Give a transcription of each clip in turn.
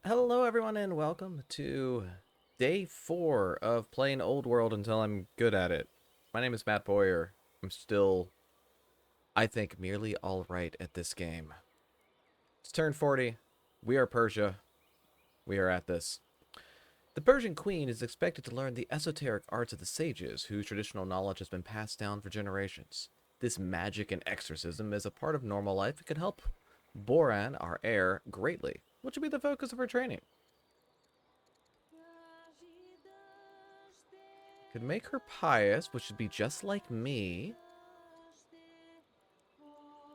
Hello, everyone, and welcome to day 4 of playing Old World until I'm good at it. My name is Matt Bowyer. I'm still, I think, merely alright at this game. It's turn 40. We are Persia. We are at this. The Persian queen is expected to learn the esoteric arts of the sages, whose traditional knowledge has been passed down for generations. This magic and exorcism is a part of normal life and can help Boran, our heir, greatly, which will be the focus of her training. Could make her pious, which would be just like me.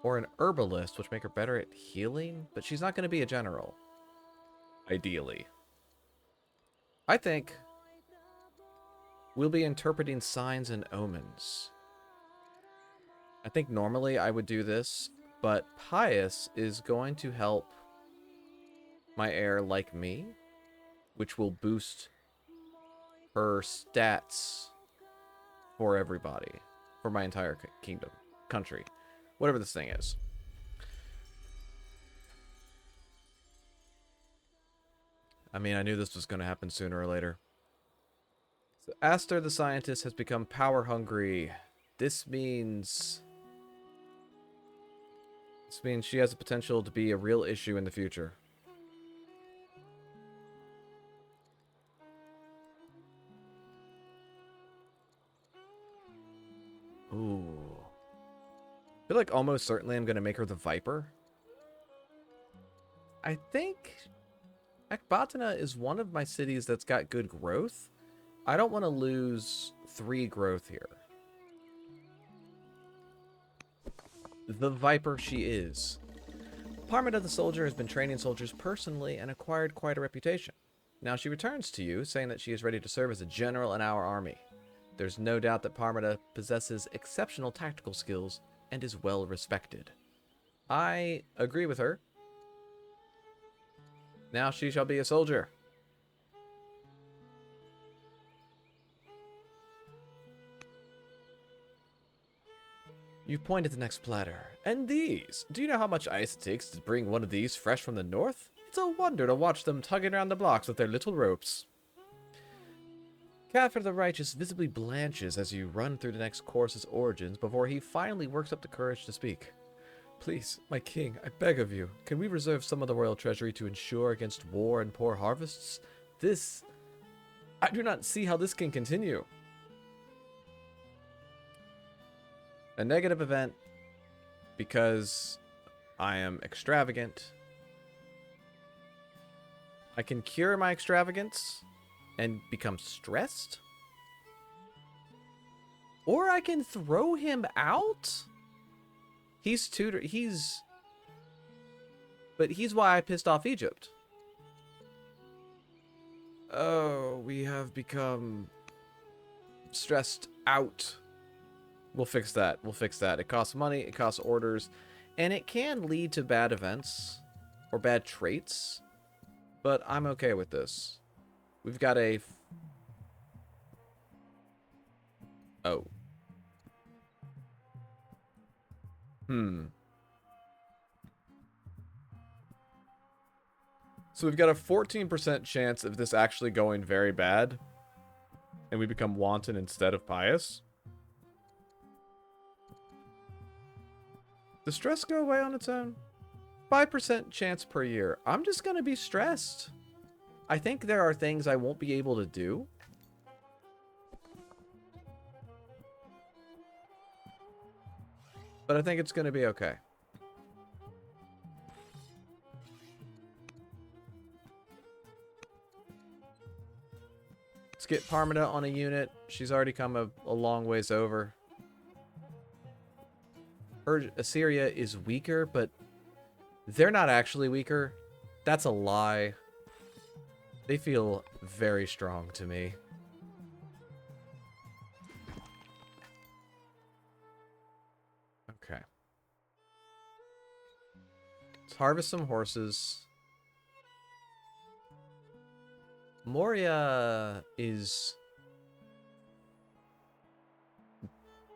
Or an herbalist, which make her better at healing. But she's not going to be a general. Ideally. I think we'll be interpreting signs and omens. I think normally I would do this, but pious is going to help my heir like me, which will boost her stats for everybody, for my entire kingdom, country, whatever this thing is. I mean, I knew this was going to happen sooner or later. So Aster the scientist has become power hungry. This means she has the potential to be a real issue in the future. Ooh. I feel like almost certainly I'm going to make her the Viper. I think Ekbatana is one of my cities that's got good growth. I don't want to lose 3 growth here. The Viper she is. Parmita the soldier has been training soldiers personally and acquired quite a reputation. Now she returns to you, saying that she is ready to serve as a general in our army. There's no doubt that Parmita possesses exceptional tactical skills and is well respected. I agree with her. Now she shall be a soldier. You've pointed the next platter. And these. Do you know how much ice it takes to bring one of these fresh from the north? It's a wonder to watch them tugging around the blocks with their little ropes. Cather the Righteous visibly blanches as you run through the next course's origins before he finally works up the courage to speak. Please, my king, I beg of you, can we reserve some of the royal treasury to ensure against war and poor harvests? I do not see how this can continue. A negative event because I am extravagant. I can cure my extravagance and become stressed. Or I can throw him out. But he's why I pissed off Egypt. Oh, we have become stressed out. We'll fix that. It costs money, it costs orders, and it can lead to bad events or bad traits, but I'm okay with this. We've got a... Oh. So we've got a 14% chance of this actually going very bad, and we become wanton instead of pious. Does stress go away on its own? 5% chance per year. I'm just going to be stressed. I think there are things I won't be able to do. But I think it's going to be okay. Let's get Parmita on a unit. She's already come a long ways over. Assyria is weaker, but they're not actually weaker. That's a lie. They feel very strong to me. Okay. Let's harvest some horses. Moria is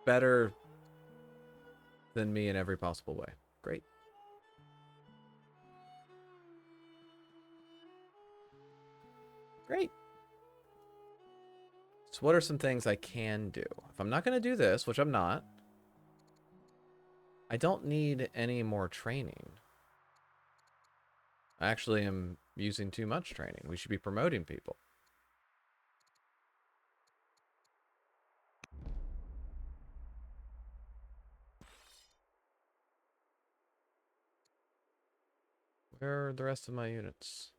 better than me in every possible way. Great. Great. So what are some things I can do? If I'm not going to do this, which I'm not, I don't need any more training. I actually am using too much training. We should be promoting people. Where are the rest of my units?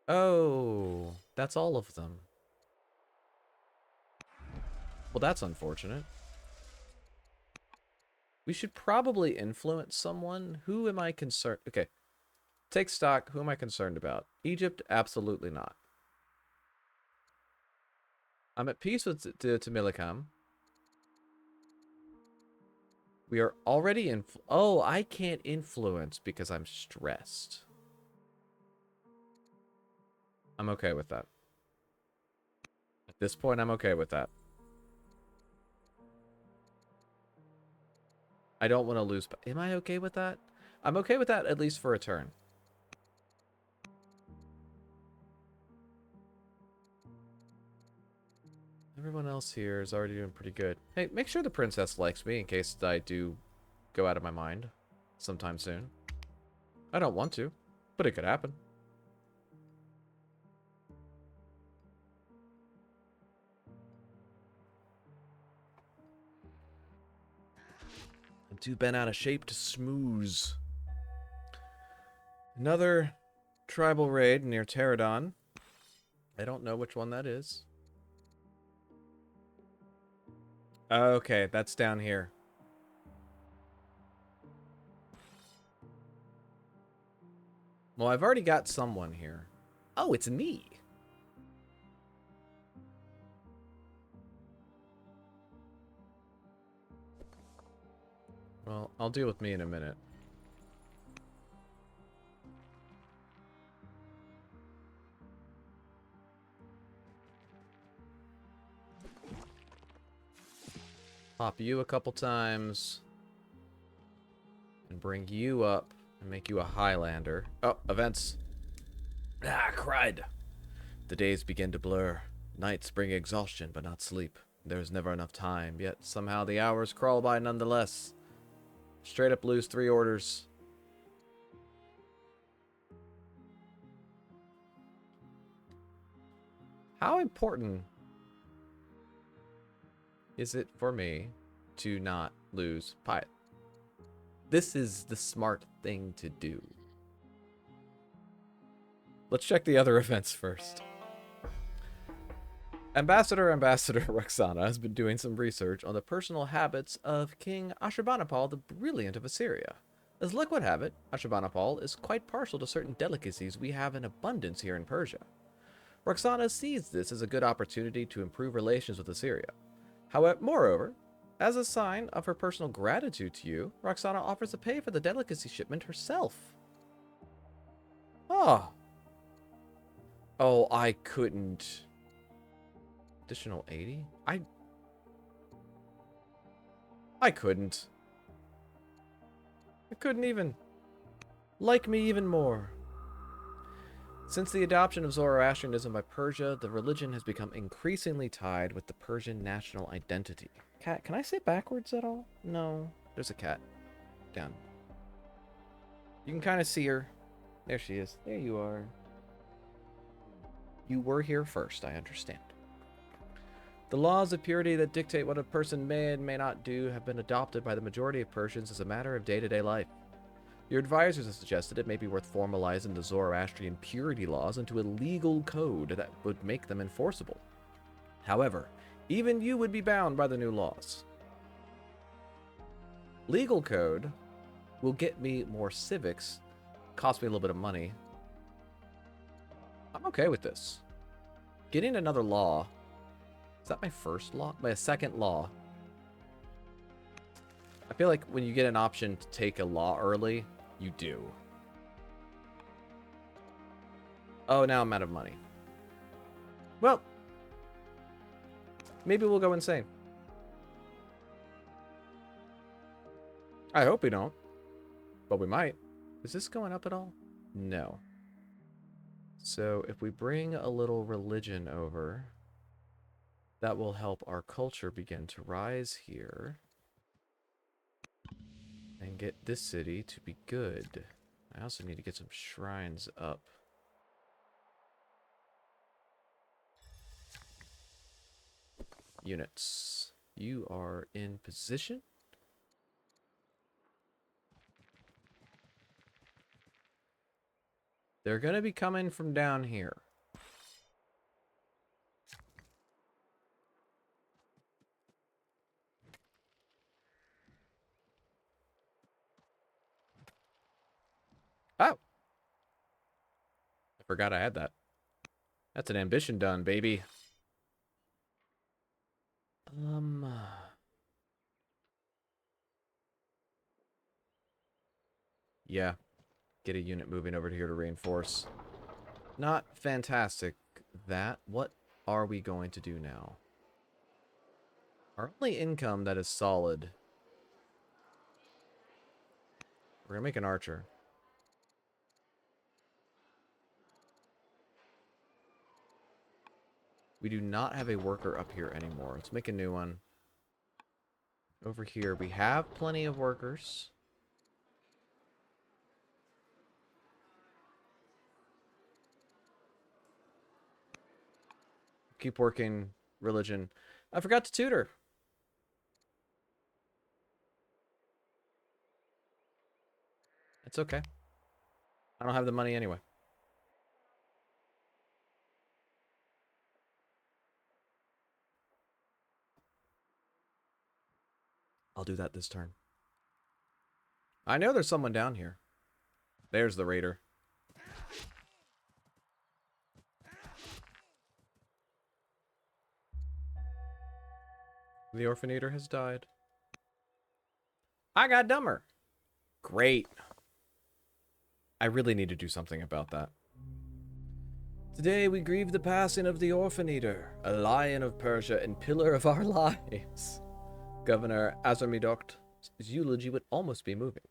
Oh, that's all of them. Well, that's unfortunate. We should probably influence someone. Who am I concerned? Okay. Take stock. Who am I concerned about? Egypt? Absolutely not. I'm at peace with Tamilikam. We are already in. Oh, I can't influence because I'm stressed. I'm okay with that. At this point, I'm okay with that. I don't want to lose. Am I okay with that? I'm okay with that at least for a turn. Everyone else here is already doing pretty good. Hey, make sure the princess likes me in case I do go out of my mind sometime soon. I don't want to, but it could happen. I'm too bent out of shape to smooze. Another tribal raid near Pterodon. I don't know which one that is. Okay, that's down here. Well, I've already got someone here. Oh, it's me. Well, I'll deal with me in a minute. Pop you a couple times. And bring you up. And make you a Highlander. Oh, events. Ah, cried. The days begin to blur. Nights bring exhaustion, but not sleep. There's never enough time, yet somehow the hours crawl by nonetheless. Straight up lose 3 orders. How important is it for me to not lose pilot? This is the smart thing to do. Let's check the other events first. Ambassador Roxana has been doing some research on the personal habits of King Ashurbanipal the Brilliant of Assyria. As luck would have it, Ashurbanipal is quite partial to certain delicacies we have in abundance here in Persia. Roxana sees this as a good opportunity to improve relations with Assyria. However, moreover, as a sign of her personal gratitude to you, Roxana offers to pay for the delicacy shipment herself. Oh. Oh, I couldn't. Additional 80? I couldn't. I couldn't even. Like me even more. Since the adoption of Zoroastrianism by Persia, the religion has become increasingly tied with the Persian national identity. Cat, can I sit backwards at all? No. There's a cat. Down. You can kind of see her. There she is. There you are. You were here first, I understand. The laws of purity that dictate what a person may and may not do have been adopted by the majority of Persians as a matter of day-to-day life. Your advisors have suggested it may be worth formalizing the Zoroastrian purity laws into a legal code that would make them enforceable. However, even you would be bound by the new laws. Legal code will get me more civics, cost me a little bit of money. I'm okay with this. Getting another law. Is that my first law? My second law. I feel like when you get an option to take a law early, you do. Oh, now I'm out of money. Well, maybe we'll go insane. I hope we don't. But we might. Is this going up at all? No. So if we bring a little religion over, that will help our culture begin to rise here. And get this city to be good. I also need to get some shrines up. Units. You are in position. They're going to be coming from down here. Oh! I forgot I had that. That's an ambition done, baby. Yeah. Get a unit moving over here to reinforce. Not fantastic, that. What are we going to do now? Our only income that is solid. We're going to make an archer. We do not have a worker up here anymore. Let's make a new one. Over here, we have plenty of workers. Keep working religion. I forgot to tutor. It's okay. I don't have the money anyway. I'll do that this turn. I know there's someone down here. There's the raider. The orphanator has died. I got dumber. Great. I really need to do something about that. Today we grieve the passing of the orphanator, a lion of Persia and pillar of our lives. Governor Azarmidokht's eulogy would almost be moving.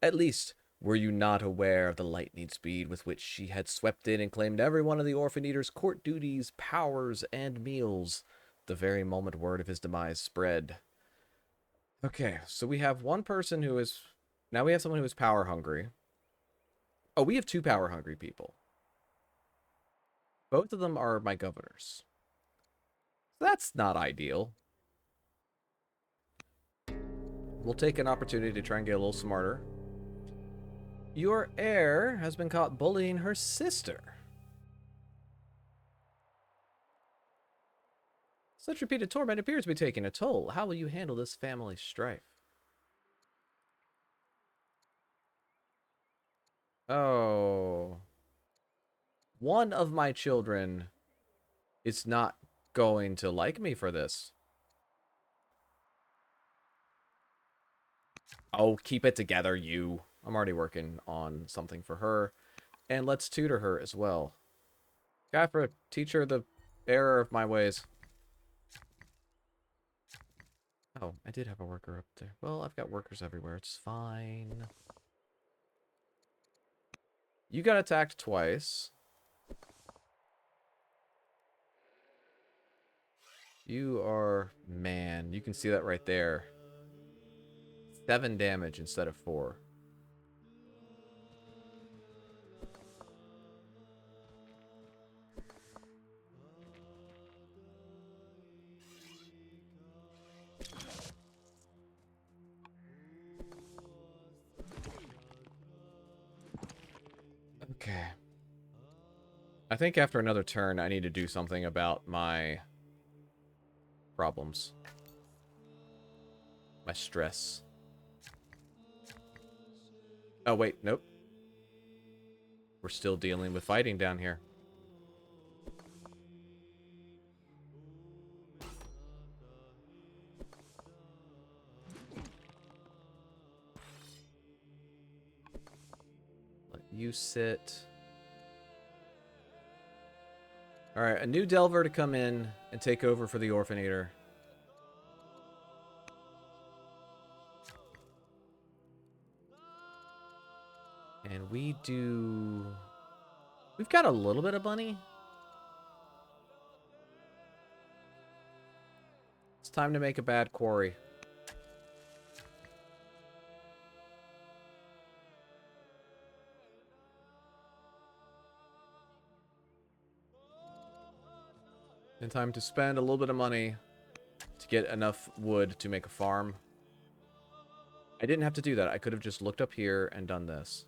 At least, were you not aware of the lightning speed with which she had swept in and claimed every one of the orphanator's court duties, powers, and meals, the very moment word of his demise spread? Okay, so we have one person who is... Now we have someone who is power hungry. Oh, we have two power hungry people. Both of them are my governors. That's not ideal. We'll take an opportunity to try and get a little smarter. Your heir has been caught bullying her sister. Such repeated torment appears to be taking a toll. How will you handle this family strife? Oh. One of my children is not going to like me for this. Oh, keep it together, you. I'm already working on something for her. And let's tutor her as well. Gafra, teach her the error of my ways. Oh, I did have a worker up there. Well, I've got workers everywhere. It's fine. You got attacked twice. You are... Man, you can see that right there. 7 damage instead of 4. Okay. I think after another turn, I need to do something about my problems. My stress. Oh, wait. Nope. We're still dealing with fighting down here. Let you sit. Alright, a new Delver to come in and take over for the Orphanator. And we do... We've got a little bit of money. It's time to make a bad quarry. And time to spend a little bit of money to get enough wood to make a farm. I didn't have to do that. I could have just looked up here and done this.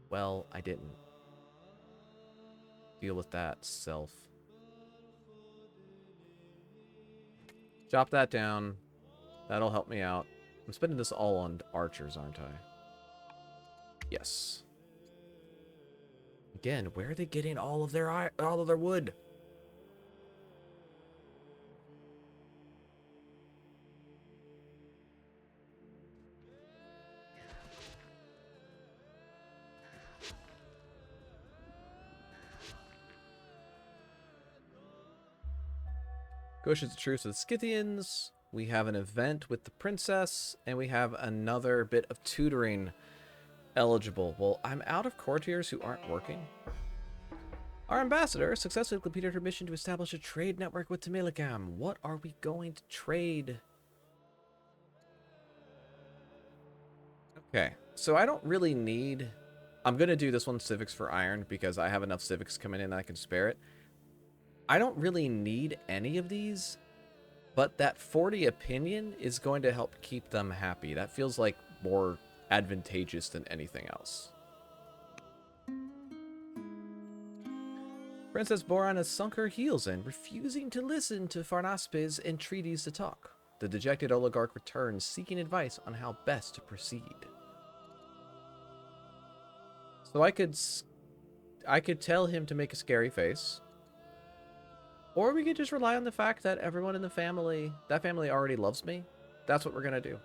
Well, I didn't. Deal with that, self. Chop that down. That'll help me out. I'm spending this all on archers, aren't I? Yes. Again, where are they getting all of their wood? Negotiates a truce with the Scythians. We have an event with the princess, and we have another bit of tutoring eligible. Well, I'm out of courtiers who aren't working. Our ambassador successfully completed her mission to establish a trade network with Tamilikam. What are we going to trade? Okay, so I don't really need... I'm going to do this one civics for iron because I have enough civics coming in that I can spare it. I don't really need any of these, but that 40 opinion is going to help keep them happy. That feels like more advantageous than anything else. Princess Boran has sunk her heels in, refusing to listen to Farnaspe's entreaties to talk. The dejected oligarch returns, seeking advice on how best to proceed. So I could tell him to make a scary face. Or we could just rely on the fact that everyone in the family, that family already loves me. That's what we're going to do.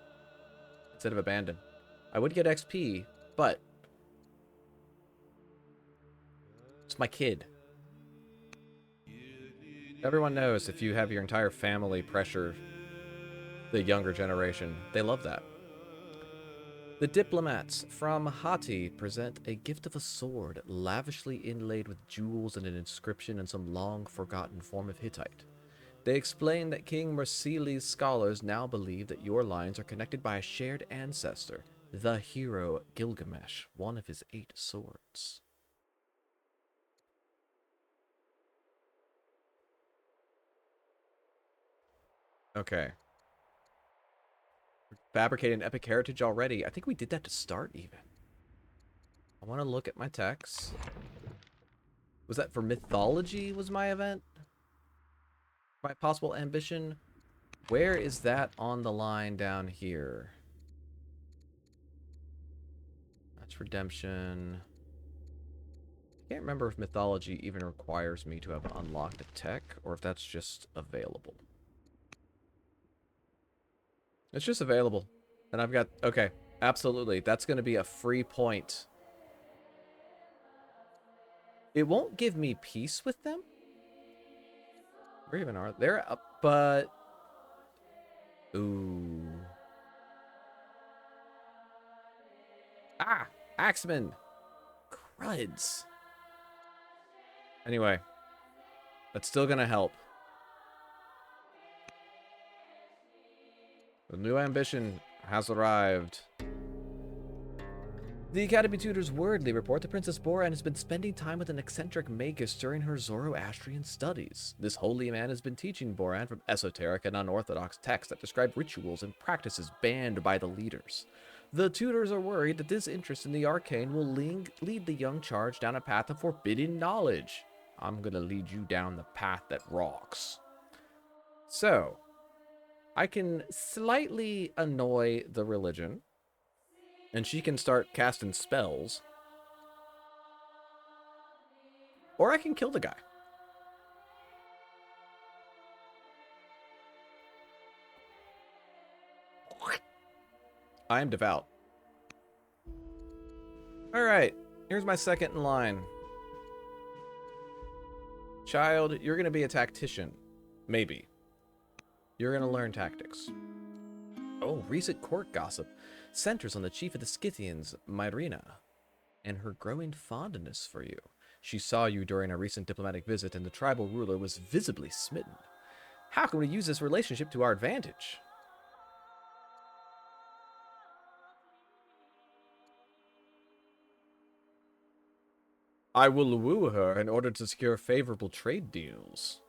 Instead of abandon. I would get XP, but it's my kid. Everyone knows if you have your entire family pressure the younger generation, they love that. The diplomats from Hati present a gift of a sword, lavishly inlaid with jewels and an inscription in some long-forgotten form of Hittite. They explain that King Mursili's scholars now believe that your lines are connected by a shared ancestor, the hero Gilgamesh, one of his 8 swords. Okay. We're fabricating epic heritage already. I think we did that to start, even. I want to look at my texts. Was that for mythology was my event? My possible ambition? Where is that on the line down here? That's redemption. I can't remember if mythology even requires me to have unlocked a tech, or if that's just available. It's just available. And I've got... Okay, absolutely. That's going to be a free point. It won't give me peace with them? Where even are they? They're up, but... Ooh. Ah! Axeman! Cruds! Anyway. That's still gonna help. The new ambition has arrived. The Academy Tutors wordly report that Princess Boran has been spending time with an eccentric magus during her Zoroastrian studies. This holy man has been teaching Boran from esoteric and unorthodox texts that describe rituals and practices banned by the leaders. The tutors are worried that this interest in the arcane will lead the young charge down a path of forbidden knowledge. I'm gonna lead you down the path that rocks. So, I can slightly annoy the religion. And she can start casting spells. Or I can kill the guy. I am devout. Alright, here's my second in line. Child, you're going to be a tactician. Maybe. You're going to learn tactics. Oh, recent court gossip centers on the chief of the Scythians, Myrina, and her growing fondness for you. She saw you during a recent diplomatic visit, and the tribal ruler was visibly smitten. How can we use this relationship to our advantage? I will woo her in order to secure favorable trade deals.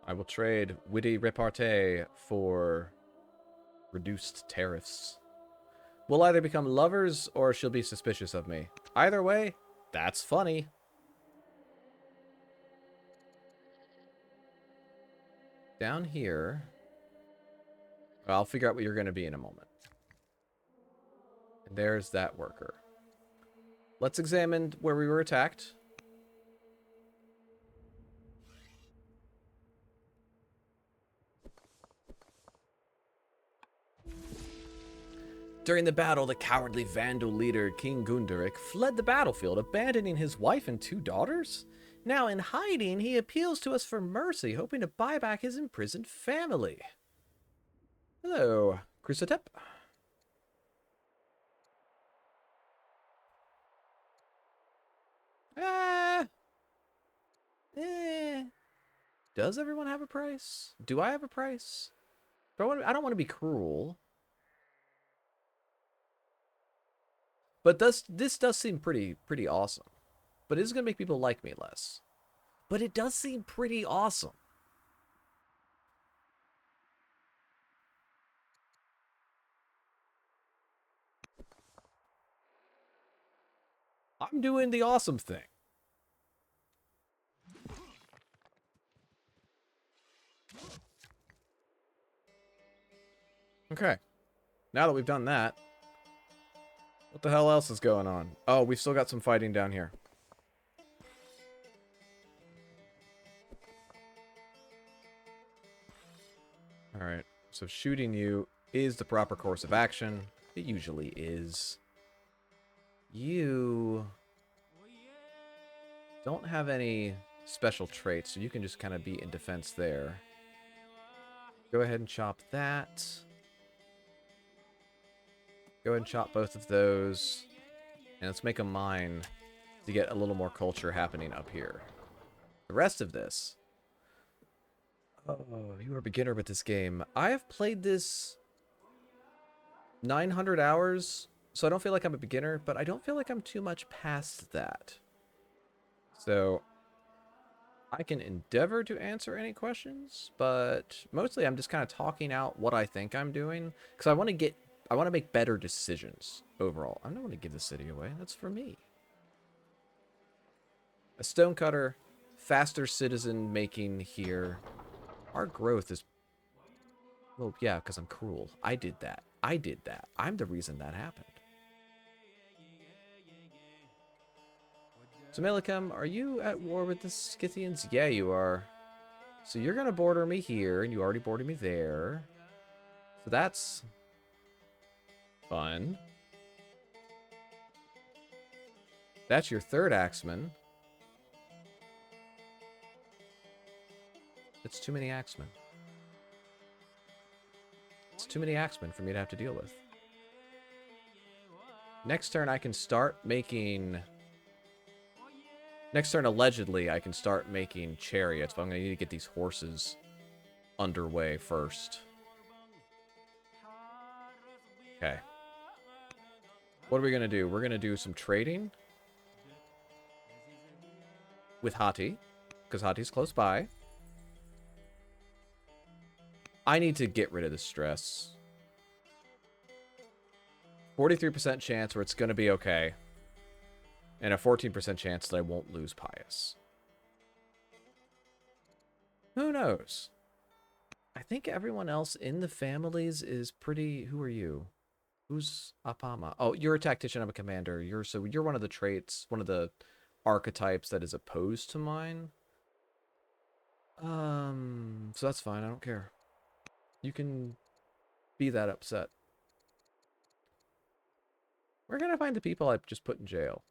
I will trade witty repartee for reduced tariffs. We'll either become lovers or she'll be suspicious of me. Either way, that's funny. Down here, I'll figure out what you're going to be in a moment. And there's that worker. Let's examine where we were attacked. During the battle, the cowardly Vandal leader, King Gunderic, fled the battlefield, abandoning his wife and 2 daughters. Now, in hiding, he appeals to us for mercy, hoping to buy back his imprisoned family. Hello, Chrysotep. Does everyone have a price? Do I have a price? I don't want to be cruel. But this does seem pretty awesome. But it is going to make people like me less. But it does seem pretty awesome. I'm doing the awesome thing. Okay. Now that we've done that, what the hell else is going on? Oh, we've still got some fighting down here. Alright, so shooting you is the proper course of action. It usually is. You don't have any special traits, so you can just kind of be in defense there. Go ahead and chop that. Go ahead and chop both of those. And let's make a mine to get a little more culture happening up here. The rest of this... Oh, you are a beginner with this game. I have played this 900 hours, so I don't feel like I'm a beginner, but I don't feel like I'm too much past that. So, I can endeavor to answer any questions, but mostly I'm just kind of talking out what I think I'm doing, because I want to make better decisions overall. I don't want to give the city away. That's for me. A stonecutter, faster citizen making here. Our growth is... Well, yeah, because I'm cruel. I did that. I'm the reason that happened. So, Melikum, are you at war with the Scythians? Yeah, you are. So you're going to border me here, and you already bordered me there. So that's... fun. That's your 3rd axeman. It's too many axemen. It's too many axemen for me to have to deal with. Next turn, I can start making... Next turn, allegedly, I can start making chariots, but I'm going to need to get these horses underway first. Okay. What are we going to do? We're going to do some trading with Hati, because Hati's close by. I need to get rid of the stress. 43% chance where it's going to be okay. And a 14% chance that I won't lose Pius. Who knows? I think everyone else in the families is pretty... Who are you? Who's Apama? Oh, you're a tactician. I'm a commander. You're one of the traits, one of the archetypes that is opposed to mine. So that's fine. I don't care. You can be that upset. Where can I find the people I just put in jail?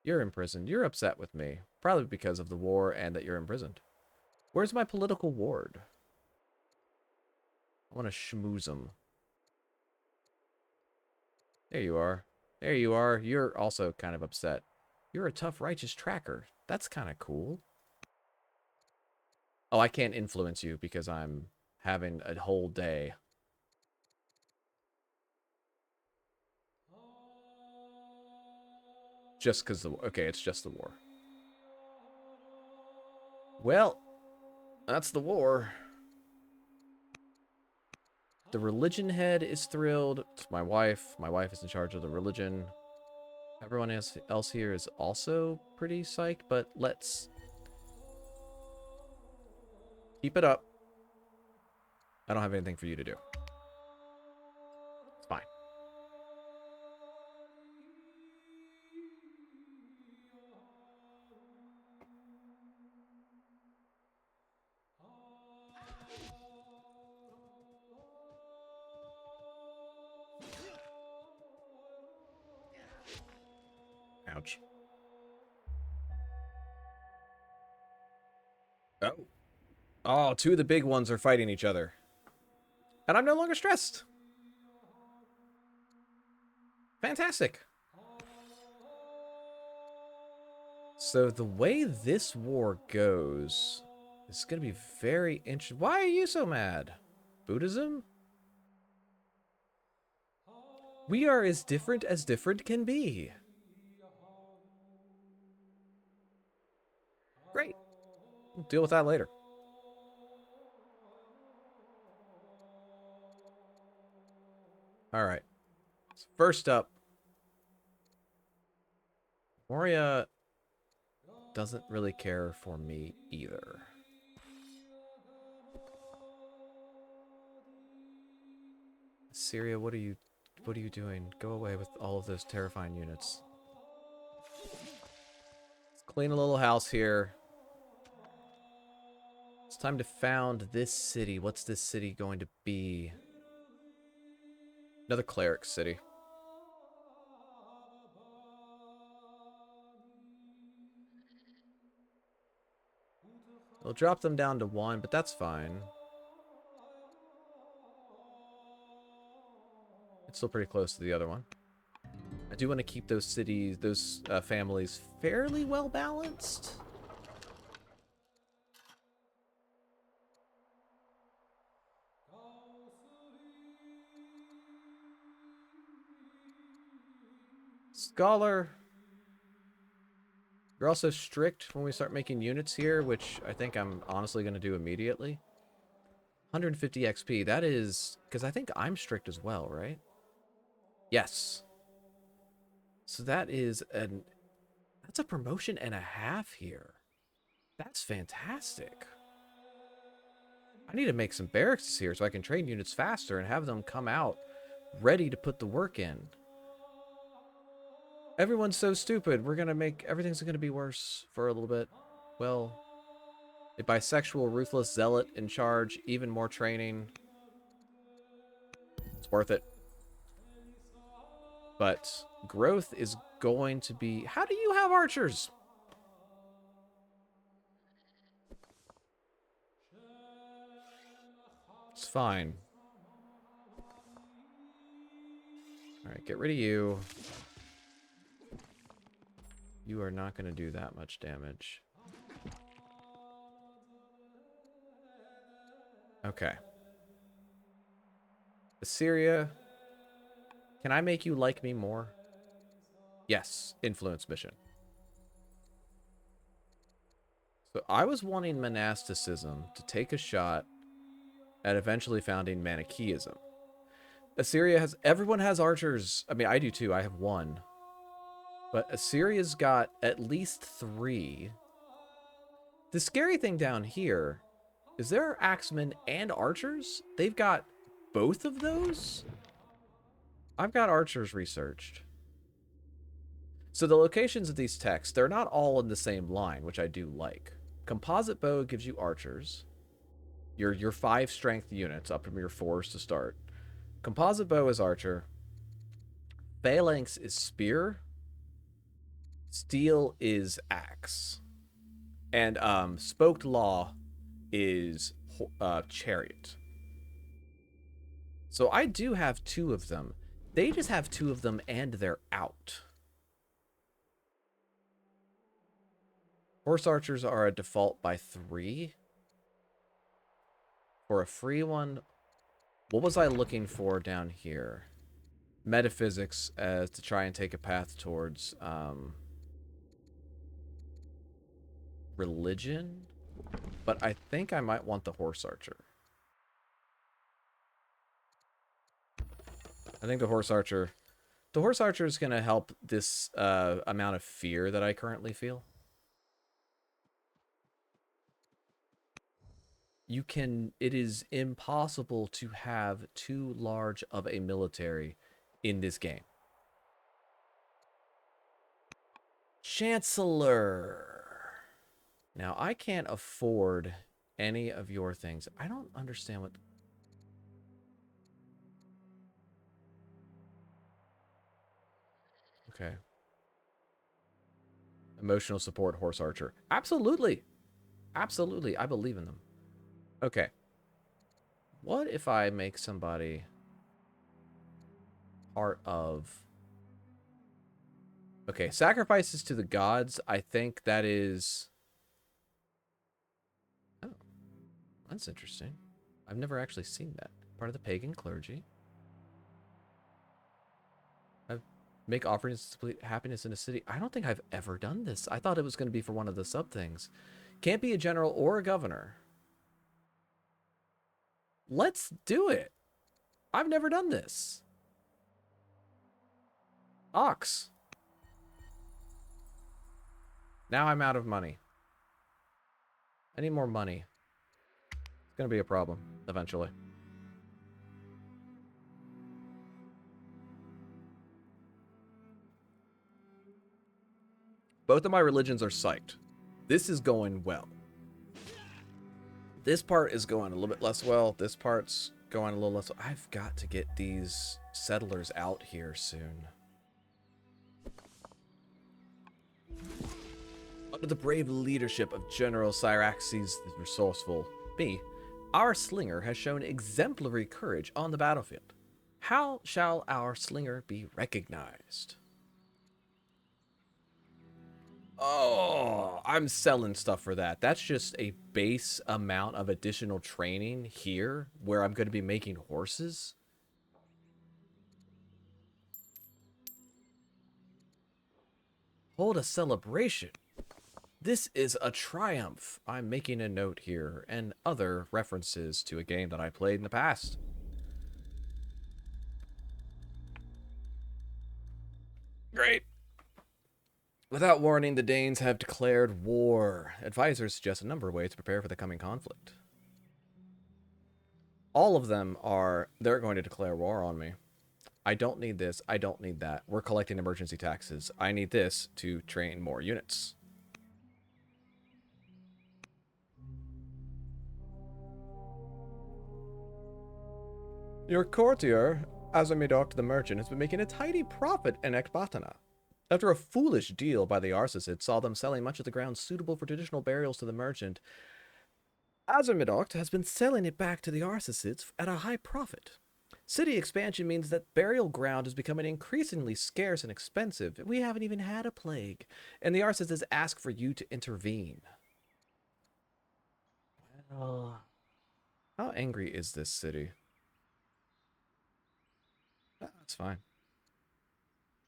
You're imprisoned. You're upset with me. Probably because of the war and that you're imprisoned. Where's my political ward? I want to schmooze him. There you are. There you are. You're also kind of upset. You're a tough, righteous tracker. That's kind of cool. Oh, I can't influence you because I'm having a whole day. Just because the... Okay, it's just the war. Well, that's the war. The religion head is thrilled. It's my wife. My wife is in charge of the religion. Everyone else here is also pretty psyched, but let's keep it up. I don't have anything for you to do. It's fine. Ouch. Oh. Oh, two of the big ones are fighting each other. And I'm no longer stressed. Fantastic. So the way this war goes is going to be very interesting. Why are you so mad? Buddhism? We are as different can be. Great. We'll deal with that later. All right. So first up, Moria doesn't really care for me either. Syria, what are you doing? Go away with all of those terrifying units. Let's clean a little house here. It's time to found this city. What's this city going to be? Another cleric city. We'll drop them down to 1, but that's fine. It's still pretty close to the other one. I do want to keep those cities, those families fairly well balanced. Scholar. You're also strict when we start making units here, which I think I'm honestly going to do immediately. 150 XP. That is... Because I think I'm strict as well, right? Yes. So that is an... That's a promotion and a half here. That's fantastic. I need to make some barracks here so I can train units faster and have them come out ready to put the work in. Everyone's so stupid. We're going to make... Everything's going to be worse for a little bit. Well, a bisexual, ruthless zealot in charge, even more training. It's worth it. But growth is going to be... How do you have archers? It's fine. Alright, get rid of you. You are not going to do that much damage. Okay. Assyria. Can I make you like me more? Yes. Influence mission. So I was wanting monasticism to take a shot at eventually founding Manichaeism. Assyria has... Everyone has archers. I mean, I do too. I have 1. But Assyria's got at least 3. The scary thing down here is there are axemen and archers. They've got both of those. I've got archers researched. So the locations of these texts, they're not all in the same line, which I do like. Composite bow gives you archers. Your 5 strength units up from your 4s to start. Composite bow is archer. Phalanx is spear. Steel is axe. And spoked law is chariot. So I do have 2 of them. They just have 2 of them and they're out. Horse archers are a default by 3. For a free one, what was I looking for down here? Metaphysics as to try and take a path towards religion. But I think I might want the horse archer. I think the horse archer is going to help this amount of fear that I currently feel. It is impossible to have too large of a military in this game. Chancellor. Now, I can't afford any of your things. I don't understand what... Okay. Emotional support, horse archer. Absolutely. Absolutely. I believe in them. Okay. What if I make somebody part of... Okay, sacrifices to the gods. I think that is... Oh, that's interesting. I've never actually seen that. Part of the pagan clergy. Make offerings to complete happiness in a city. I don't think I've ever done this. I thought it was going to be for one of the sub things. Can't be a general or a governor. Let's do it. I've never done this. Ox. Now I'm out of money. I need more money. It's going to be a problem eventually. Both of my religions are psyched. This is going well. This part is going a little bit less well. This part's going a little less well. I've got to get these settlers out here soon. Under the brave leadership of General Cyraxes the Resourceful, me, our slinger has shown exemplary courage on the battlefield. How shall our slinger be recognized? Oh, I'm selling stuff for that. That's just a base amount of additional training here where I'm going to be making horses. Hold a celebration. This is a triumph. I'm making a note here and other references to a game that I played in the past. Great. Without warning, the Danes have declared war. Advisors suggest a number of ways to prepare for the coming conflict. All of them are, they're going to declare war on me. I don't need this. I don't need that. We're collecting emergency taxes. I need this to train more units. Your courtier, Azamidok the merchant, has been making a tidy profit in Ecbatana. After a foolish deal by the Arsacids saw them selling much of the ground suitable for traditional burials to the merchant, Azamidok has been selling it back to the Arsacids at a high profit. City expansion means that burial ground is becoming increasingly scarce and expensive. We haven't even had a plague, and the Arsacids ask for you to intervene. Well, how angry is this city? That's fine.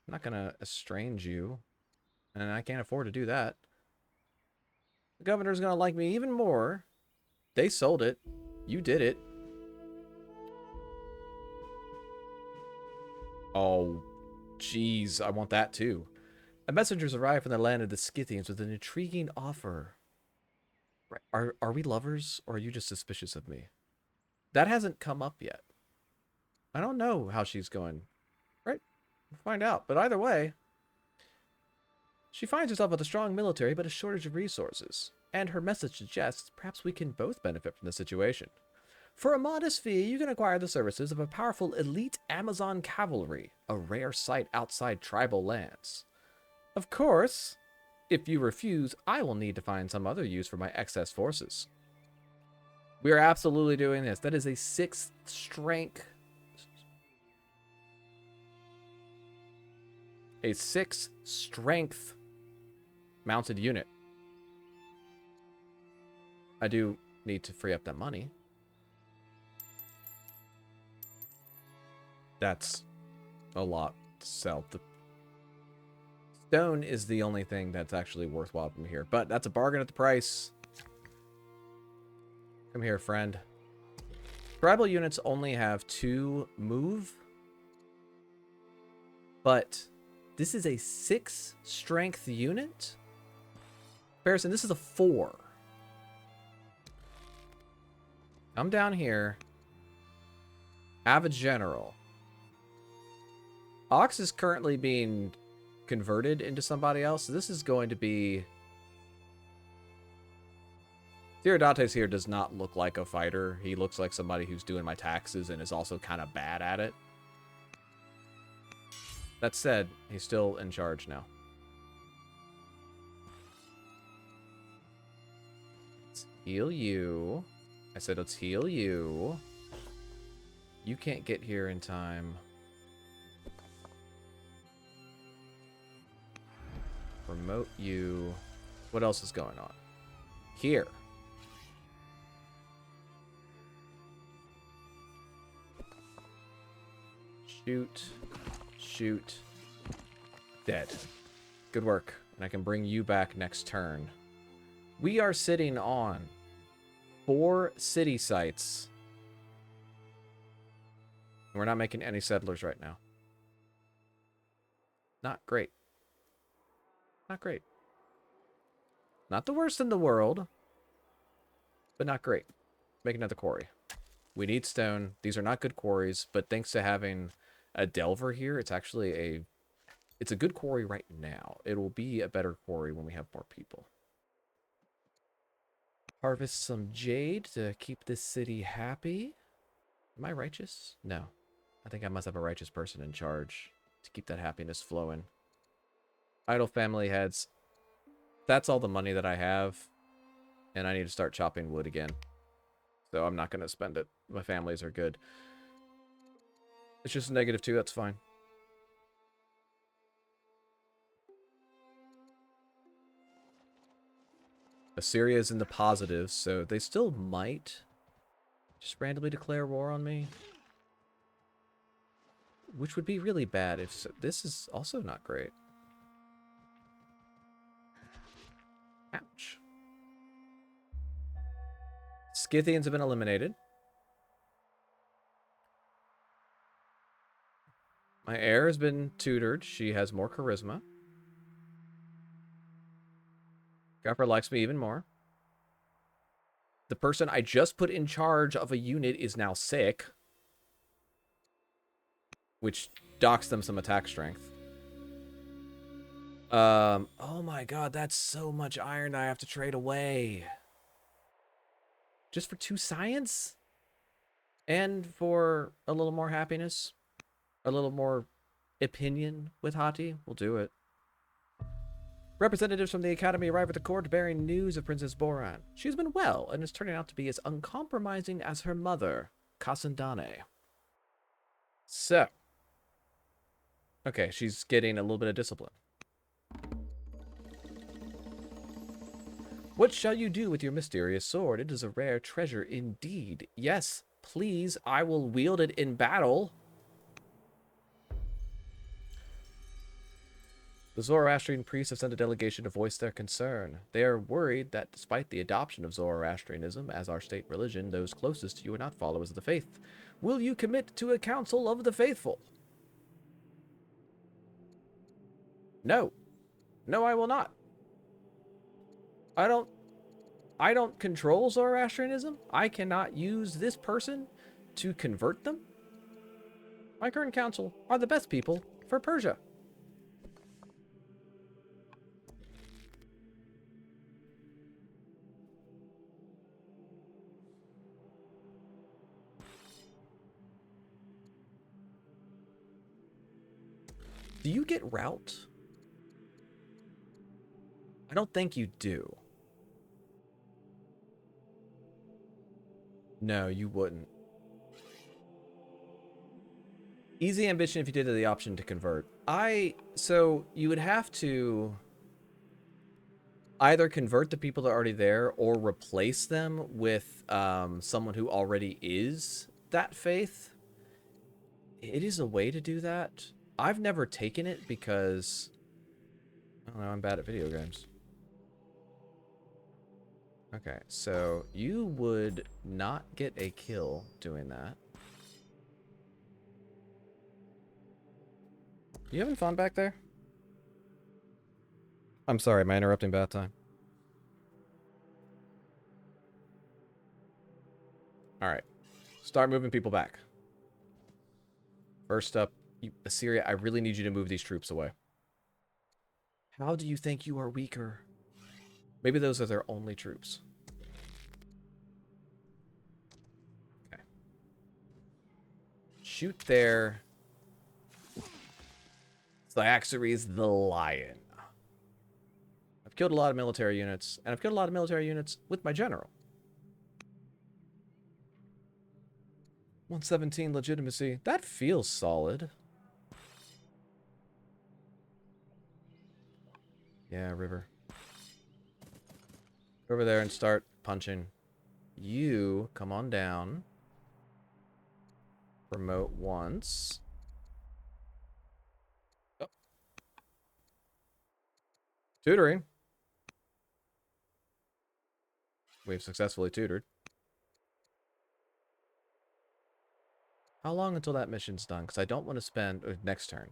I'm not going to estrange you, and I can't afford to do that. The governor's going to like me even more. They sold it. You did it. Oh, jeez, I want that too. A messenger's arrived from the land of the Scythians with an intriguing offer. Are we lovers, or are you just suspicious of me? That hasn't come up yet. I don't know how she's going. Right? We'll find out. But either way, she finds herself with a strong military but a shortage of resources. And her message suggests perhaps we can both benefit from the situation. For a modest fee, you can acquire the services of a powerful elite Amazon cavalry, a rare sight outside tribal lands. Of course, if you refuse, I will need to find some other use for my excess forces. We are absolutely doing this. That is a 6th strength. a 6 strength mounted unit. I do need to free up that money. That's a lot to sell. The stone is the only thing that's actually worthwhile from here. But that's a bargain at the price. Come here, friend. Tribal units only have 2 move. But this is a 6 strength unit? Comparison, this is a 4. Come down here. Have a general. Ox is currently being converted into somebody else. So this is going to be... Tiridates here does not look like a fighter. He looks like somebody who's doing my taxes and is also kind of bad at it. That said, he's still in charge now. Let's heal you. I said let's heal you. You can't get here in time. Promote you. What else is going on? Here. Shoot. Shoot. Dead. Good work. And I can bring you back next turn. We are sitting on 4 city sites. We're not making any settlers right now. Not great. Not great. Not the worst in the world, but not great. Make another quarry. We need stone. These are not good quarries, but thanks to having a delver here, it's actually it's a good quarry right now. It will be a better quarry when we have more people. Harvest some jade to keep this city happy. Am I righteous? No. I think I must have a righteous person in charge to keep that happiness flowing. Idle family heads. That's all the money that I have. And I need to start chopping wood again. So I'm not going to spend it. My families are good. It's just a -2. That's fine. Assyria is in the positives, so they still might just randomly declare war on me. Which would be really bad if... So, this is also not great. Ouch. Scythians have been eliminated. My heir has been tutored. She has more charisma. Gaffer likes me even more. The person I just put in charge of a unit is now sick. Which docks them some attack strength. Oh my god, that's so much iron I have to trade away. Just for 2 science? And for a little more happiness? A little more opinion with Hati? We'll do it. Representatives from the Academy arrive at the court bearing news of Princess Boran. She's been well and is turning out to be as uncompromising as her mother, Kasandane. So. Okay, she's getting a little bit of discipline. What shall you do with your mysterious sword? It is a rare treasure indeed. Yes, please, I will wield it in battle. The Zoroastrian priests have sent a delegation to voice their concern. They are worried that despite the adoption of Zoroastrianism as our state religion, those closest to you are not followers of the faith. Will you commit to a council of the faithful? No. No, I will not. I don't control Zoroastrianism. I cannot use this person to convert them. My current council are the best people for Persia. Do you get route? I don't think you do. No, you wouldn't. Easy ambition if you did have the option to convert. So you would have to either convert the people that are already there or replace them with someone who already is that faith. It is a way to do that. I've never taken it because I don't know, I'm bad at video games. Okay, so you would not get a kill doing that. You having fun back there? I'm sorry, am I interrupting bath time? Alright. Start moving people back. First up, Assyria, I really need you to move these troops away. How do you think you are weaker? Maybe those are their only troops. Okay. Shoot their Cyaxares the Lion. I've killed a lot of military units, and I've killed a lot of military units with my general. 117 legitimacy. That feels solid. Yeah, River. Go over there and start punching. You come on down. Promote once. Oh. Tutoring. We've successfully tutored. How long until that mission's done? Because I don't want to spend... next turn.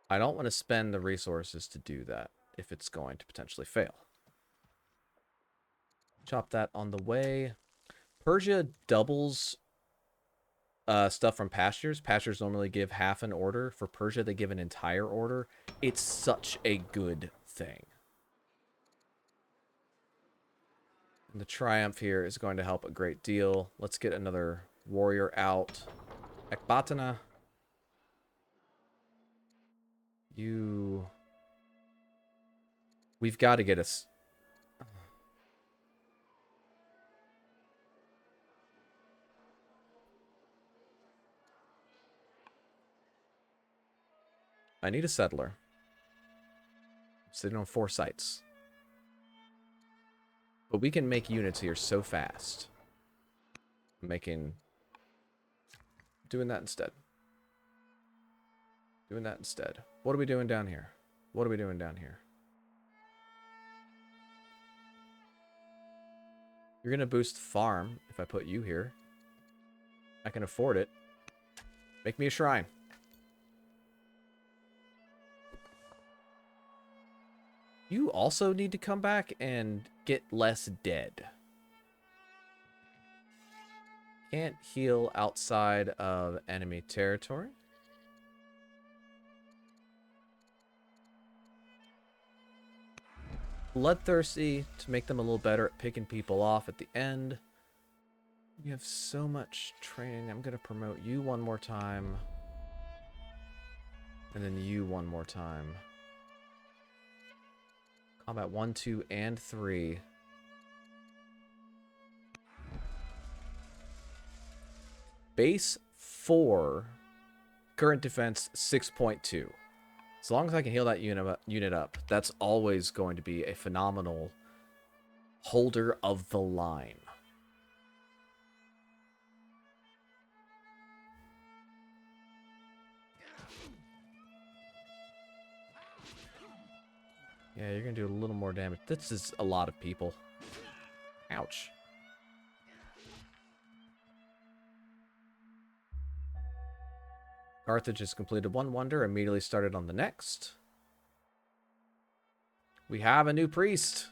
I don't want to spend the resources to do that if it's going to potentially fail. Chop that on the way. Persia doubles stuff from pastures. Pastures normally give half an order. For Persia, they give an entire order. It's such a good thing. And the triumph here is going to help a great deal. Let's get another warrior out. Ekbatana. We've got to get us... I need a settler. I'm sitting on 4 sites. But we can make units here so fast. Doing that instead. Doing that instead. What are we doing down here? What are we doing down here? You're going to boost farm if I put you here. I can afford it. Make me a shrine. You also need to come back and get less dead. Can't heal outside of enemy territory. Bloodthirsty to make them a little better at picking people off at the end. You have so much training. I'm going to promote you one more time. And then you one more time. Combat 1, 2, and 3. Base 4. Current defense 6.2. As long as I can heal that unit up, that's always going to be a phenomenal holder of the line. Yeah, you're going to do a little more damage. This is a lot of people. Ouch. Carthage has completed one wonder, immediately started on the next. We have a new priest.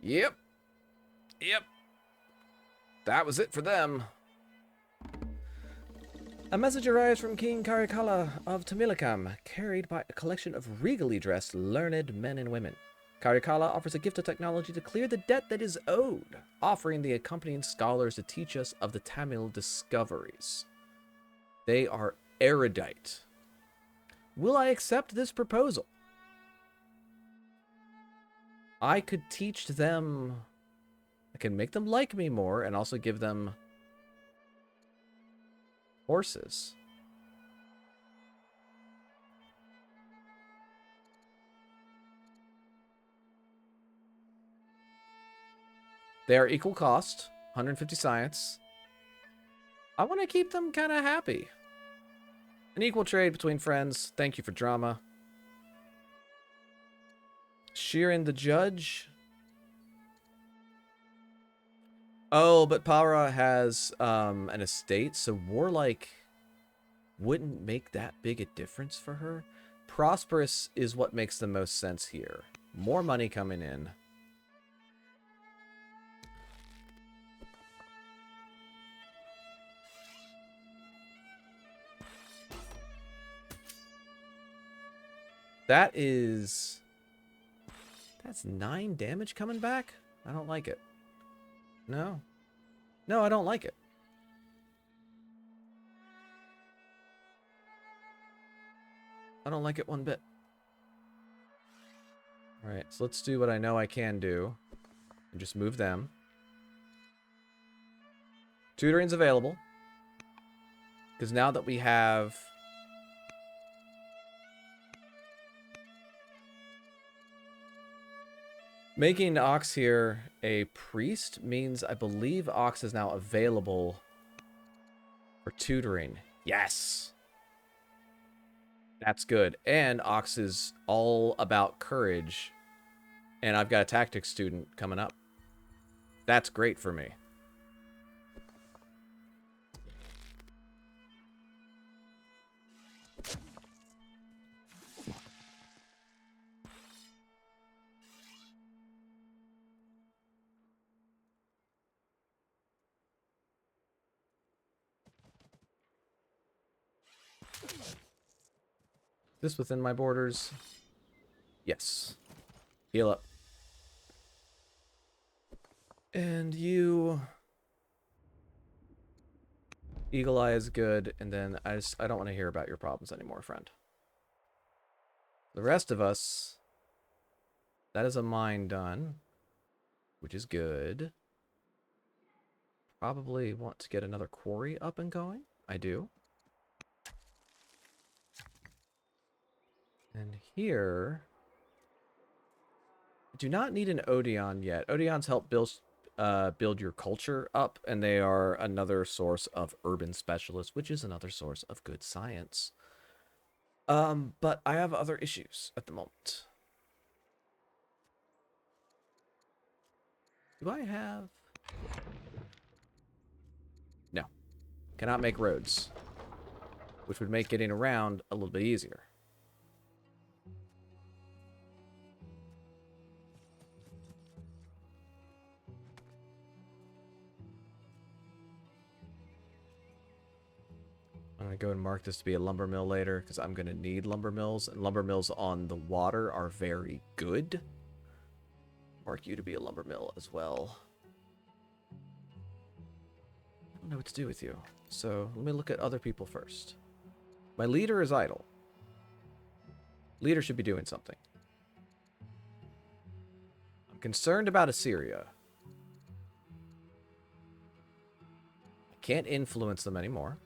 Yep. Yep. That was it for them. A message arrives from King Karikala of Tamilakam, carried by a collection of regally dressed, learned men and women. Karikala offers a gift of technology to clear the debt that is owed, offering the accompanying scholars to teach us of the Tamil discoveries. They are erudite. Will I accept this proposal? I could teach them... I can make them like me more and also give them horses. They are equal cost, 150 science. I want to keep them kind of happy. An equal trade between friends. Thank you for drama. Sheeran the judge. Oh, but Para has an estate, so Warlike wouldn't make that big a difference for her. Prosperous is what makes the most sense here. More money coming in. That's 9 damage coming back? I don't like it. No. No, I don't like it. I don't like it one bit. Alright, so let's do what I know I can do. And just move them. Tutoring's available. Because now that we have... Making Ox here a priest means I believe Ox is now available for tutoring. Yes! That's good. And Ox is all about courage. And I've got a tactics student coming up. That's great for me. This within my borders? Yes. Heal up. And you... Eagle Eye is good, and then I don't want to hear about your problems anymore, friend. The rest of us... That is a mine done. Which is good. Probably want to get another quarry up and going. I do. And here... I do not need an Odeon yet. Odeons help build your culture up, and they are another source of urban specialists, which is another source of good science. But I have other issues at the moment. Do I have... No. Cannot make roads. Which would make getting around a little bit easier. I'm going to go and mark this to be a lumber mill later, because I'm going to need lumber mills, and lumber mills on the water are very good. Mark you to be a lumber mill as well. I don't know what to do with you, so let me look at other people first. My leader is idle. Leader should be doing something. I'm concerned about Assyria. I can't influence them anymore.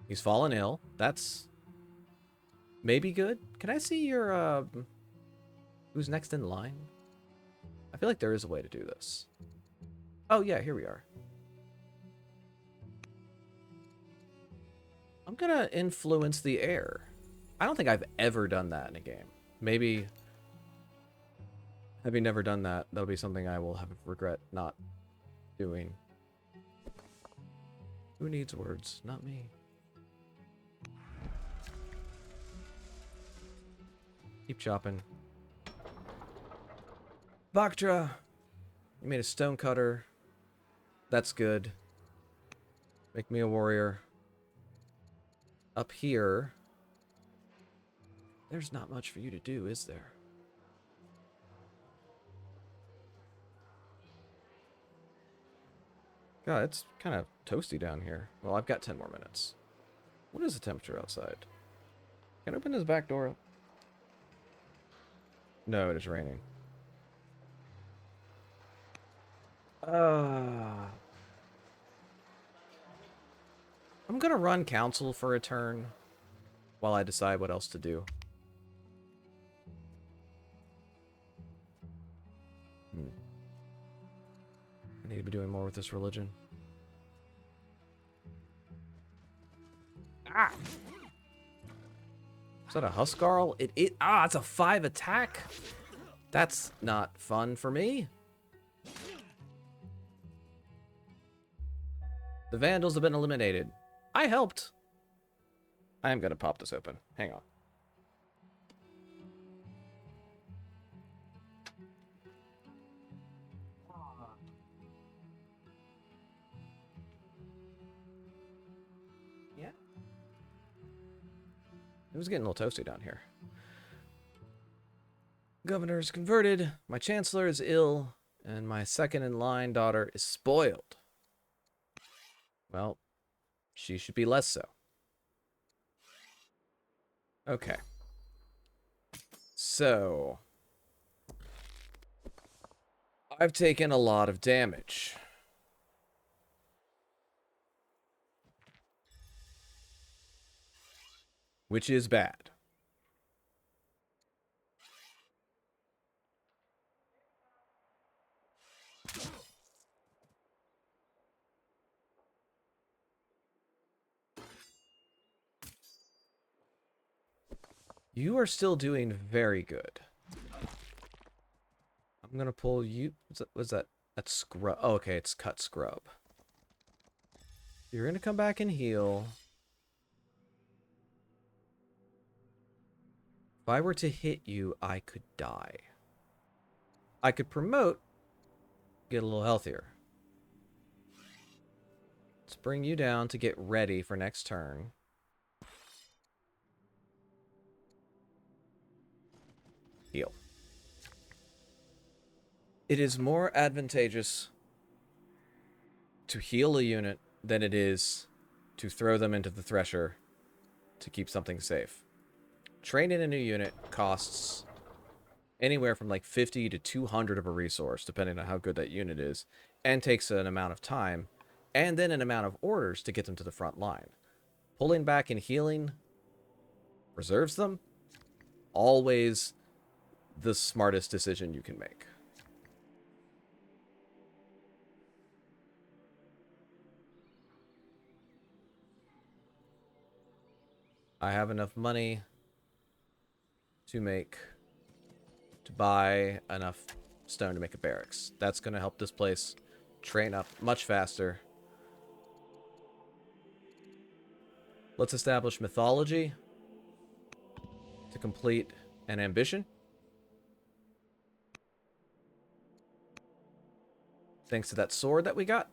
He's fallen ill. That's maybe good. Can I see your, who's next in line? I feel like there is a way to do this. Oh, yeah, here we are. I'm gonna influence the air. I don't think I've ever done that in a game. Maybe, having never done that, that'll be something I will have regret not doing. Who needs words? Not me. Keep chopping. Bactra! You made a stone cutter. That's good. Make me a warrior. Up here, there's not much for you to do, is there? God, it's kind of toasty down here. Well, I've got 10 more minutes. What is the temperature outside? Can I open this back door up? No, it is raining. I'm gonna run council for a turn while I decide what else to do. I need to be doing more with this religion. Ah! Is that a Huskarl? It's a 5 attack? That's not fun for me. The Vandals have been eliminated. I helped. I am gonna pop this open. Hang on. Yeah. It was getting a little toasty down here. Governor is converted. My chancellor is ill. And my second-in-line daughter is spoiled. Well, she should be less so. Okay. So, I've taken a lot of damage. Which is bad. You are still doing very good. I'm gonna pull you. What's that? That's scrub. Oh, okay, it's cut scrub. You're gonna come back and heal. If I were to hit you, I could die. I could promote, get a little healthier. Let's bring you down to get ready for next turn. Heal. It is more advantageous to heal a unit than it is to throw them into the Thresher to keep something safe. Training a new unit costs anywhere from like 50 to 200 of a resource, depending on how good that unit is, and takes an amount of time, and then an amount of orders to get them to the front line. Pulling back and healing reserves them. Always the smartest decision you can make. I have enough money to buy enough stone to make a barracks. That's going to help this place train up much faster. Let's establish mythology to complete an ambition. Thanks to that sword that we got.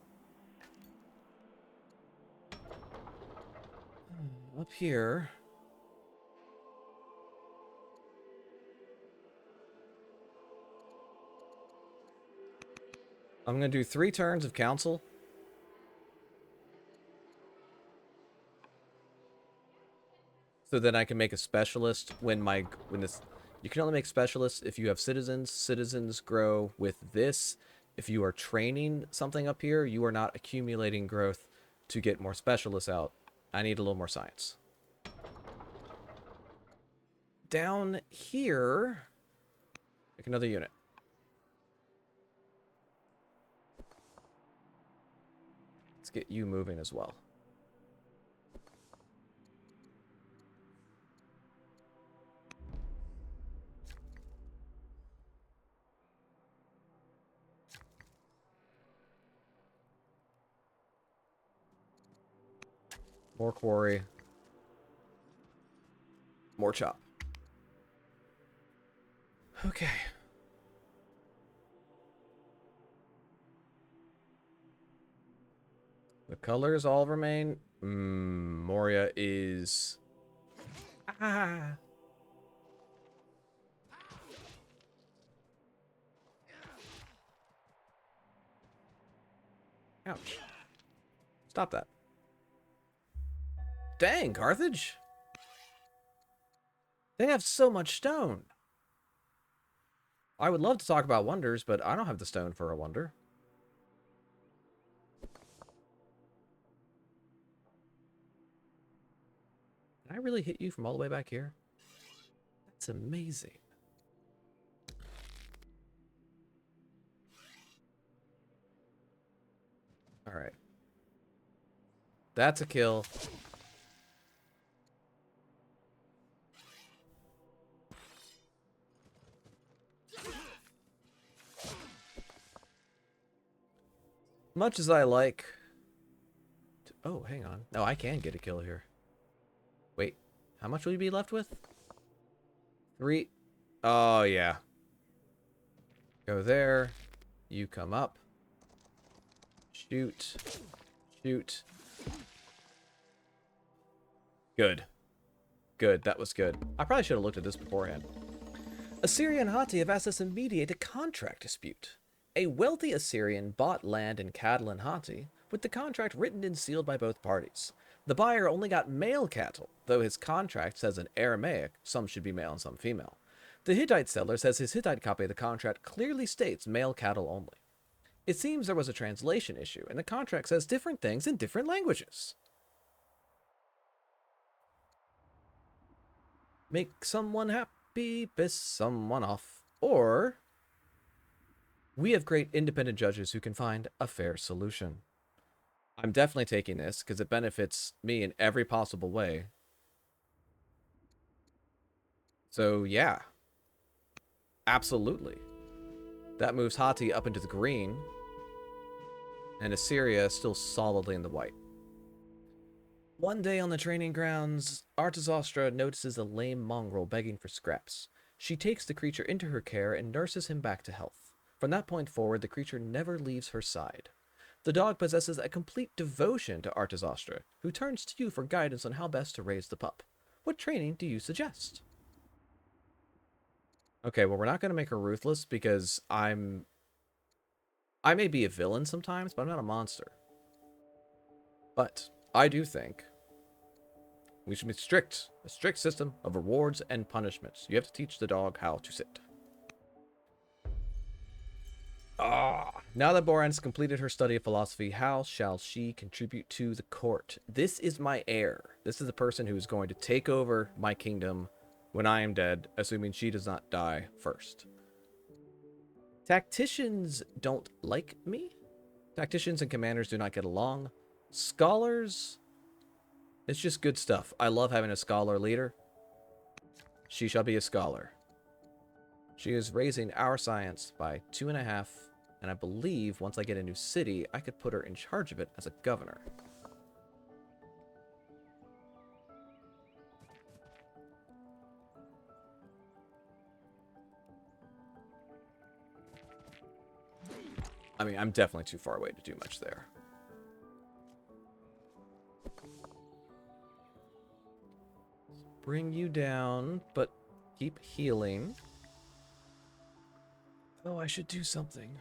Up here. I'm going to do 3 turns of council. So then I can make a specialist when this... You can only make specialists if you have citizens. Citizens grow with this. If you are training something up here, you are not accumulating growth to get more specialists out. I need a little more science. Down here... Make another unit. Let's get you moving as well. More quarry. More chop. Okay. The colors all remain. Moria is... Ah. Ouch. Stop that. Dang, Carthage. They have so much stone. I would love to talk about wonders, but I don't have the stone for a wonder. Can I really hit you from all the way back here? That's amazing. All right. That's a kill. Much as I like... Oh, hang on. No, I can get a kill here. Wait, how much will you be left with? 3. Oh, yeah. Go there. You come up. Shoot. Shoot. Good. Good, that was good. I probably should have looked at this beforehand. Assyrian Hatti have asked us to mediate a contract dispute. A wealthy Assyrian bought land and cattle in Hatti, with the contract written and sealed by both parties. The buyer only got male cattle, though his contract says in Aramaic some should be male and some female. The Hittite seller says his Hittite copy of the contract clearly states male cattle only. It seems there was a translation issue, and the contract says different things in different languages. Make someone happy, piss someone off. Or, we have great independent judges who can find a fair solution. I'm definitely taking this because it benefits me in every possible way. So, yeah. Absolutely. That moves Hatti up into the green. And Assyria is still solidly in the white. One day on the training grounds, Artazostra notices a lame mongrel begging for scraps. She takes the creature into her care and nurses him back to health. From that point forward, the creature never leaves her side. The dog possesses a complete devotion to Artazostra, who turns to you for guidance on how best to raise the pup. What training do you suggest? Okay, well, we're not going to make her ruthless because I may be a villain sometimes, but I'm not a monster. But I do think we should be strict. A strict system of rewards and punishments. You have to teach the dog how to sit. Now that Boran's completed her study of philosophy, how shall she contribute to the court? This is my heir. This is the person who is going to take over my kingdom when I am dead, assuming she does not die first. Tacticians don't like me. Tacticians and commanders do not get along. Scholars, it's just good stuff. I love having a scholar leader. She shall be a scholar. She is raising our science by 2.5, and I believe once I get a new city, I could put her in charge of it as a governor. I mean, I'm definitely too far away to do much there. Bring you down, but keep healing. Oh, I should do something.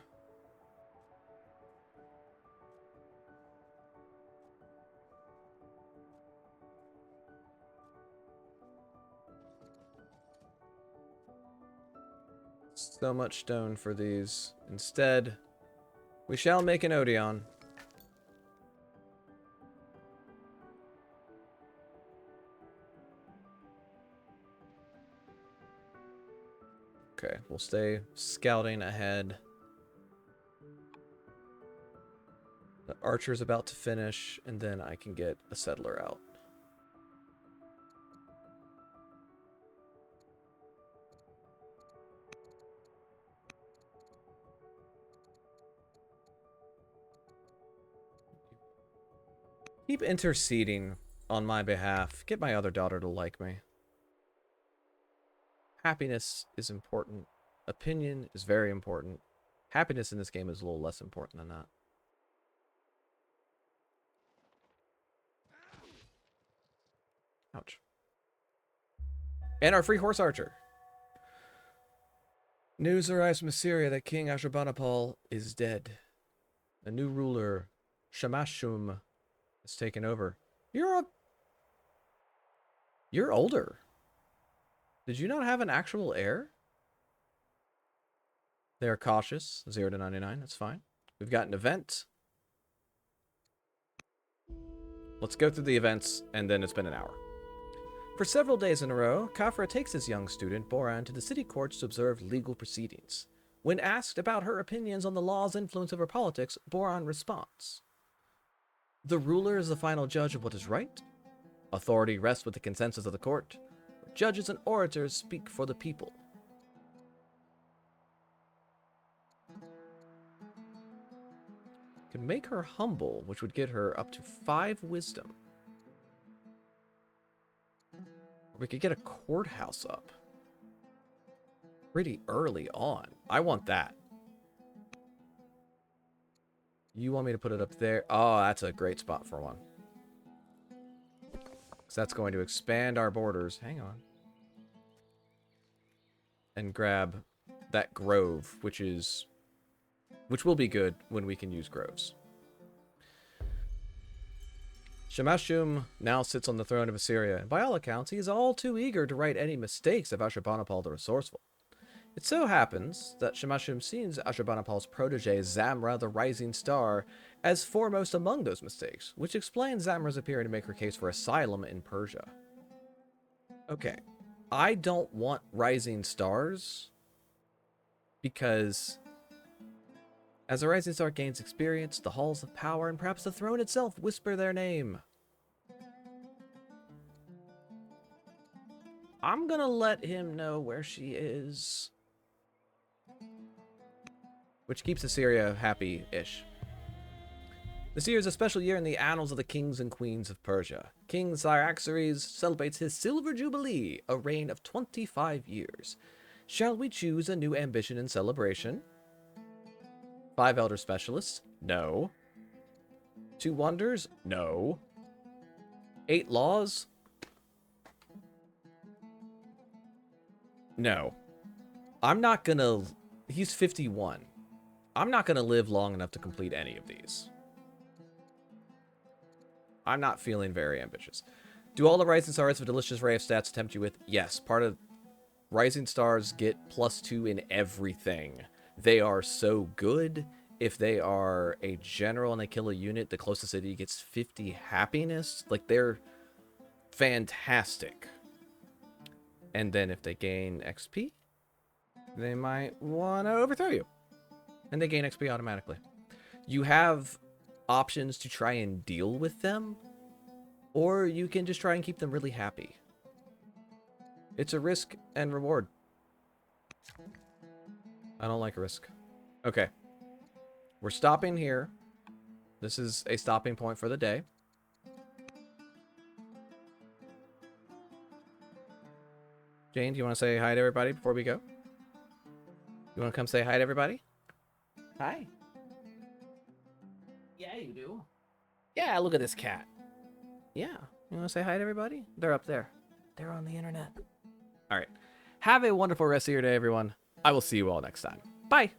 So much stone for these. Instead, we shall make an Odeon. Okay, we'll stay scouting ahead. The archer's about to finish, and then I can get a settler out. Keep interceding on my behalf. Get my other daughter to like me. Happiness is important. Opinion is very important. Happiness in this game is a little less important than that. Ouch. And our free horse archer. News arrives from Assyria that King Ashurbanipal is dead. A new ruler, Shamashum, has taken over. You're older. Did you not have an actual heir? They are cautious. 0 to 99. That's fine. We've got an event. Let's go through the events, and then it's been an hour. For several days in a row, Khafra takes his young student, Boran, to the city courts to observe legal proceedings. When asked about her opinions on the law's influence over politics, Boran responds, "The ruler is the final judge of what is right. Authority rests with the consensus of the court. Judges and orators speak for the people." Can make her humble, which would get her up to 5 wisdom. We could get a courthouse up pretty early on. I want that. You want me to put it up there? Oh, that's a great spot for one. Because that's going to expand our borders. Hang on. And grab that grove, which will be good when we can use groves. Shemashum now sits on the throne of Assyria, and by all accounts, he is all too eager to right any mistakes of Ashurbanipal the Resourceful. It so happens that Shemashum sees Ashurbanipal's protege, Zamra the Rising Star, as foremost among those mistakes, which explains Zamra's appearing to make her case for asylum in Persia. Okay, I don't want Rising Stars, because as a Rising Star gains experience, the halls of power and perhaps the throne itself whisper their name. I'm gonna let him know where she is. Which keeps Assyria happy-ish. This year is a special year in the annals of the kings and queens of Persia. King Cyaxares celebrates his silver jubilee, a reign of 25 years. Shall we choose a new ambition and celebration? 5 elder specialists? No. 2 wonders? No. 8 laws? No. I'm not gonna... He's 51. I'm not gonna live long enough to complete any of these. I'm not feeling very ambitious. Do all the Rising Stars have a delicious array of stats to tempt you with? Yes. Part of Rising Stars get +2 in everything. They are so good. If they are a general and they kill a unit, the closest city gets 50 happiness. Like, they're fantastic. And then if they gain XP, they might want to overthrow you. And they gain XP automatically. You have options to try and deal with them, or you can just try and keep them really happy. It's a risk and reward. I don't like risk. Okay. We're stopping here. This is a stopping point for the day. Jane, do you want to say hi to everybody before we go? You want to come say hi to everybody? Hi. Yeah, you do. Yeah, look at this cat. Yeah. You want to say hi to everybody? They're up there. They're on the internet. All right. Have a wonderful rest of your day, everyone. I will see you all next time. Bye.